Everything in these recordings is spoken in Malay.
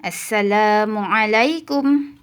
Assalamualaikum.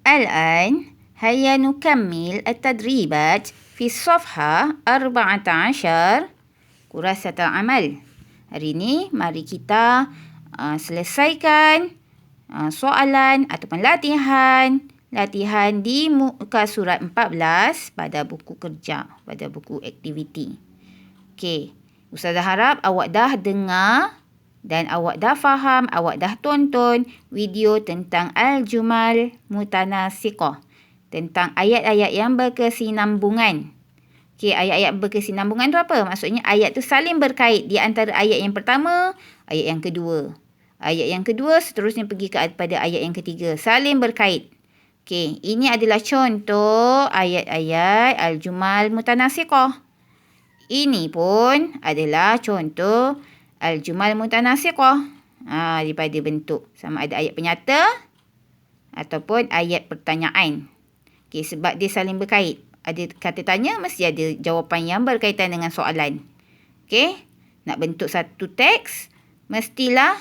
الآن هيا نكمل التدريبات في الصفحة 14 كراسة العمل. Hari ini mari kita selesaikan soalan ataupun latihan di muka surat 14 pada buku kerja, pada buku aktiviti. Okey, Ustazah harap awak dah dengar dan awak dah faham, awak dah tonton video tentang Al-Jumal Mutanasiqah, tentang ayat-ayat yang berkesinambungan. Okey, ayat-ayat berkesinambungan tu apa? Maksudnya ayat tu saling berkait di antara ayat yang pertama, ayat yang kedua. Ayat yang kedua seterusnya pergi kepada ayat yang ketiga. Saling berkait. Okey, ini adalah contoh ayat-ayat Al-Jumal Mutanasiqah. Ini pun adalah contoh Al-Jumal Mutanasiqah. Daripada bentuk. Sama ada ayat penyata ataupun ayat pertanyaan. Okey, sebab dia saling berkait. Ada kata tanya, mesti ada jawapan yang berkaitan dengan soalan. Okey, nak bentuk satu teks, mestilah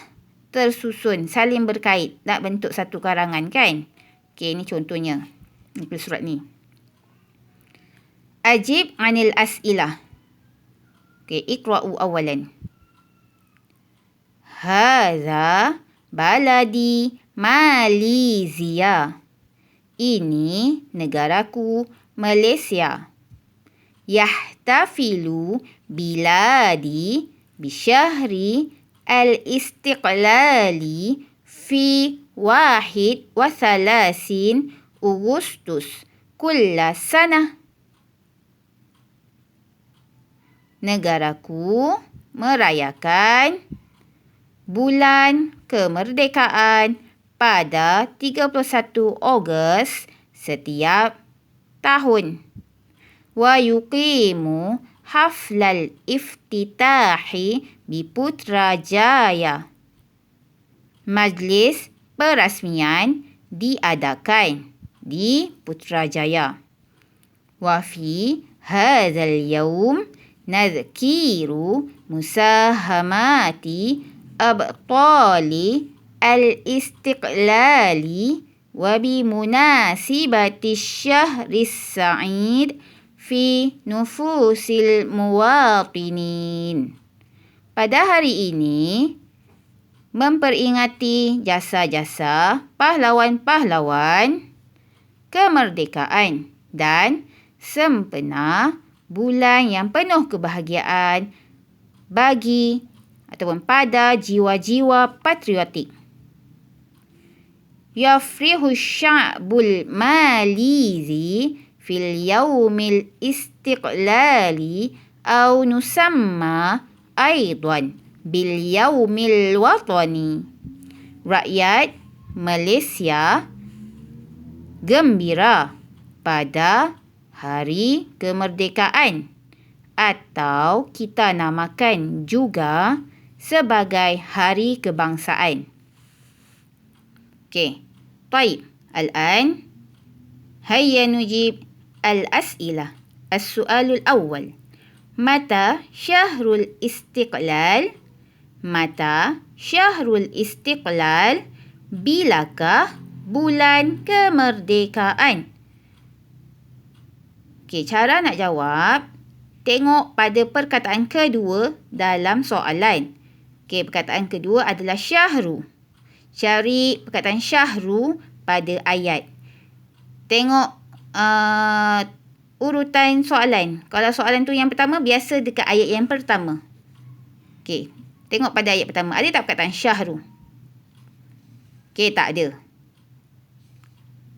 tersusun, saling berkait. Nak bentuk satu karangan kan? Okey, ini contohnya. Ini surat ni. Ajib anil as'ilah. Okey, iqra'u awalan. Hadza baladi Malaysia. Ini negaraku Malaysia. Yahtafilu biladi bisyahri al-istiqlali fi 31 Agustus kulla sanah. Negaraku merayakan bulan kemerdekaan pada 31 Ogos setiap tahun. Wa yuqimu haflal iftitahi bi Putrajaya. Majlis perasmian diadakan di Putrajaya. Wa fi hadzal yaum nadhkiru musahamati abtali al-istiqlali wa bimunasibati syahris sa'id fi nufusil muwatinin. Pada hari ini, memperingati jasa-jasa pahlawan-pahlawan kemerdekaan dan sempena bulan yang penuh kebahagiaan bagi ataupun pada jiwa-jiwa patriotik. Yafrihu sya'bul malizi fil yaumil istiqlali au nusamma aidan bil yaumil watani. Rakyat Malaysia gembira pada hari kemerdekaan atau kita namakan juga sebagai hari kebangsaan. Okey. Baik. Al-an hayya nujib al-as'ilah. As-su'alul awwal. Mata syahrul istiqlal? Mata syahrul istiqlal? Bilakah bulan kemerdekaan? Okey, cara nak jawab, tengok pada perkataan kedua dalam soalan. Okey, perkataan kedua adalah syahru. Cari perkataan syahru pada ayat. Tengok urutan soalan. Kalau soalan tu yang pertama, biasa dekat ayat yang pertama. Okey, tengok pada ayat pertama. Ada tak perkataan syahru? Okey, tak ada.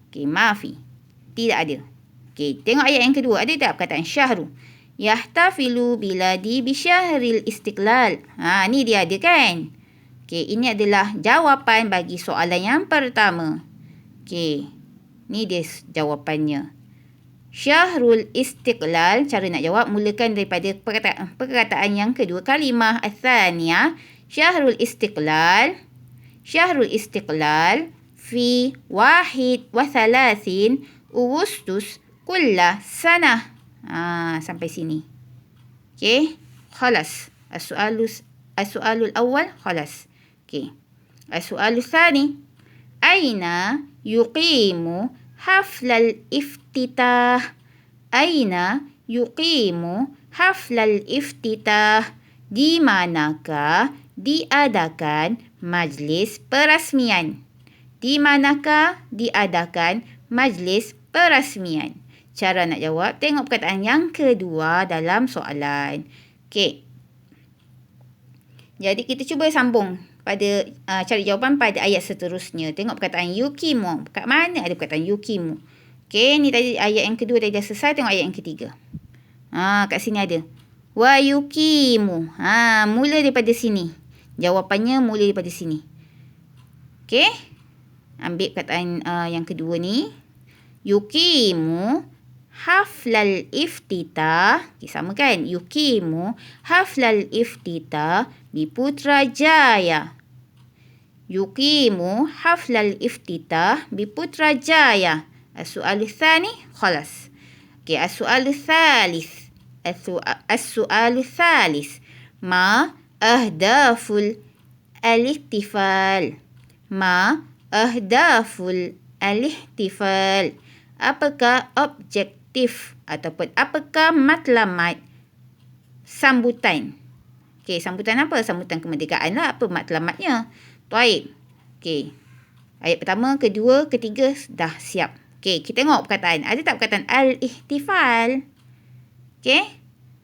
Okey, maafi. Tidak ada. Okey, tengok ayat yang kedua. Ada tak perkataan syahru? Yahtafilu biladi bisyahril istiqlal. Ni dia ada kan? Okey, ini adalah jawapan bagi soalan yang pertama. Okey, ni dia jawapannya. Syahrul istiqlal, cara nak jawab, mulakan daripada perkataan yang kedua. Kalimah al-thaniyah. Syahrul istiqlal. Syahrul istiqlal fi 31 Agustus kulla sanah. Sampai sini. Okey, khalas. As-su'alul awal khalas. Okey. As-su'alu tsani. Aina yuqimu haflal iftitah? Aina yuqimu haflal iftitah? Di manakah diadakan majlis perasmian? Di manakah diadakan majlis perasmian? Cara nak jawab, tengok perkataan yang kedua dalam soalan. Okey. Jadi kita cuba sambung pada cari jawapan pada ayat seterusnya. Tengok perkataan yukimu. Kat mana ada perkataan yukimu? Okey, ni tadi ayat yang kedua dah selesai. Tengok ayat yang ketiga. Kat sini ada. Wa yukimu. Mula daripada sini. Jawapannya mula daripada sini. Okey. Ambil perkataan yang kedua ni. Yukimu haflal iftitah. Okay, sama kan? Yukimu haflal iftitah di Putrajaya. Yukimu haflal iftitah di Putrajaya. As-su'alu tsani khalas. Okay, as-su'alu tsalits. As-su'alu tsalits. Ma ahdaful al-ihtifal? Ma ahdaful al-ihtifal? Apakah objektif ataupun apakah matlamat sambutan? Okey, sambutan apa? Sambutan kemerdekaan lah. Apa matlamatnya? Baik. Okey. Ayat pertama, kedua, ketiga dah siap. Okey, kita tengok perkataan. Ada tak perkataan al-ihtifal? Okey.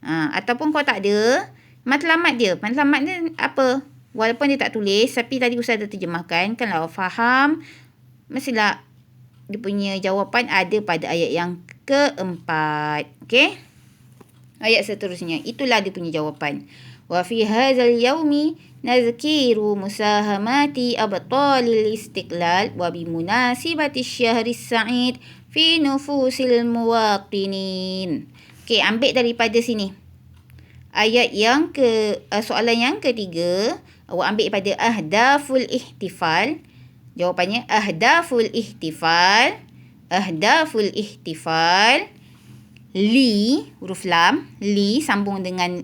Ataupun kalau tak ada, matlamat dia. Matlamat dia apa? Walaupun dia tak tulis, tapi tadi Ustaz dah terjemahkan. Kan lah faham. Mestilah dia punya jawapan ada pada ayat yang keempat. Okey. Ayat seterusnya. Itulah dia punya jawapan. Wa fi hadzal yaumi nazkiru musahamati abtalil istiqlal wa bi munasibati syahri sa'id fi nufusil muwaqinin. Okey, ambil daripada sini. Ayat yang soalan yang ketiga, awak ambil daripada ahdaful ihtifal. Jawapannya ahdaful ihtifal. Ahdaful ihtifal. Li, huruf lam. Li sambung dengan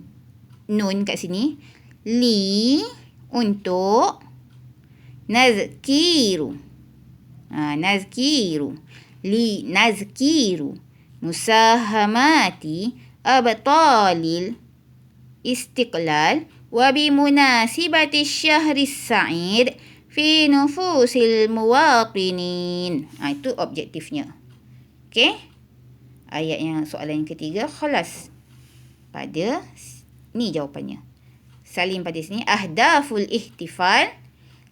nun kat sini. Li untuk nazkiru. Nazkiru. Li nazkiru. Musahamati abtalil istiqlal. Wa bimunasibati syahri sa'id fi nufusil muwaqinin. Itu objektifnya. Okey. Ayat yang soalan yang ketiga khalas. Pada ni jawapannya. Salin pada sini. Ahdaful ihtifal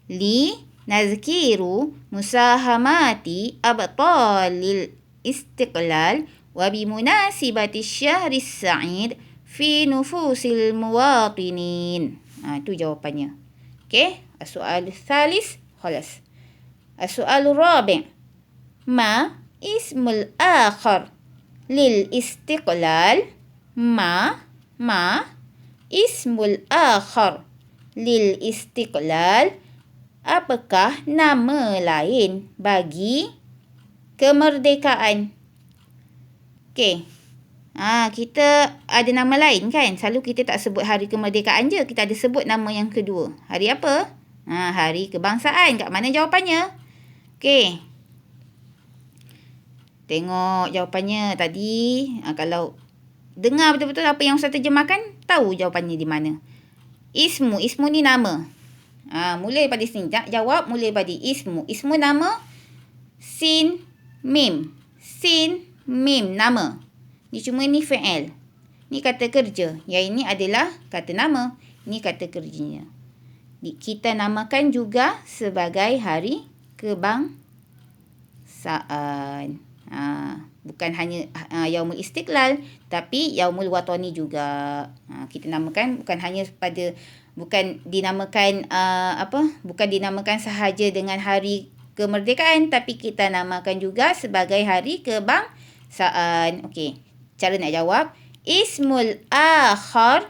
li nazkiru musahamati abtalil istiqlal wa bimunasibati syahri sa'id fi nufusil muwaqinin. Itu jawapannya. Okey. As-su'alu tsalits khalas. As-su'alu rabi'. Ma ismul akhar lil istiqlal? Ma ismul akhar lil istiqlal? Apakah nama lain bagi kemerdekaan? Okey. Kita ada nama lain kan? Selalu kita tak sebut hari kemerdekaan je. Kita ada sebut nama yang kedua. Hari apa? Hari kebangsaan. Kat mana jawapannya? Okey. Tengok jawapannya tadi. Kalau dengar betul-betul apa yang Ustaz terjemahkan, tahu jawapannya di mana. Ismu. Ismu ni nama. Mula daripada sini. Jawab mula daripada ismu. Ismu nama. Sin, mim. Sin, mim. Nama. Ni cuma ni fi'il. Ni kata kerja. Yang ini adalah kata nama. Ni kata kerjanya. Kita namakan juga sebagai hari kebangsaan. Bukan hanya Yaumul Istiqlal, tapi Yaumul Watani juga. Kita namakan bukan hanya bukan dinamakan bukan dinamakan sahaja dengan hari kemerdekaan, tapi kita namakan juga sebagai hari kebangsaan. Okey. Cara nak jawab, ismul akhar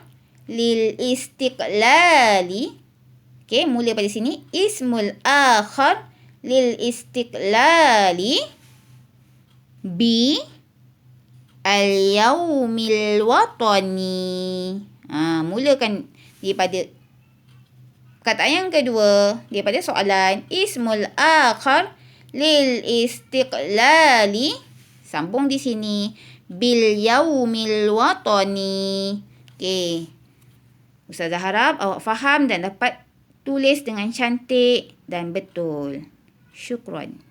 lil istiqlali. Okey, mula pada sini. Ismul akhar lil istiqlali bi al-yaumil watani. Mulakan daripada Perkataan yang kedua daripada soalan ismul akhar lil istiqlali. Sambung di sini. Bil yaumil watani. Okey. Ustazah harap awak faham dan dapat tulis dengan cantik dan betul. Syukran.